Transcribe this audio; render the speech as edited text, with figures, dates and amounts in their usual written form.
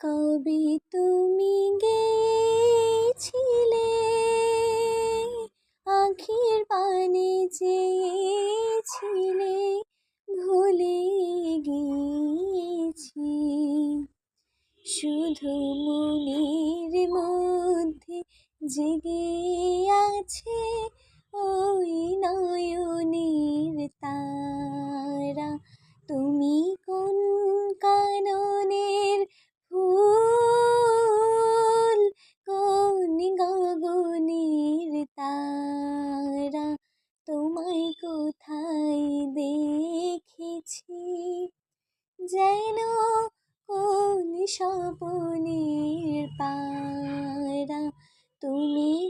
কবে তুমি গেছিলে আখির পানে চেয়েছিলে, ভুলে গিয়েছি। শুধু মনের মধ্যে জেগে আছে ওই নয়নের তারা। তুমি কোন কাননের ফুল, কোন গগনের তারা, তোমায় কোথায় দেখেছি যেন কোন স্বপনের পারা। তুমি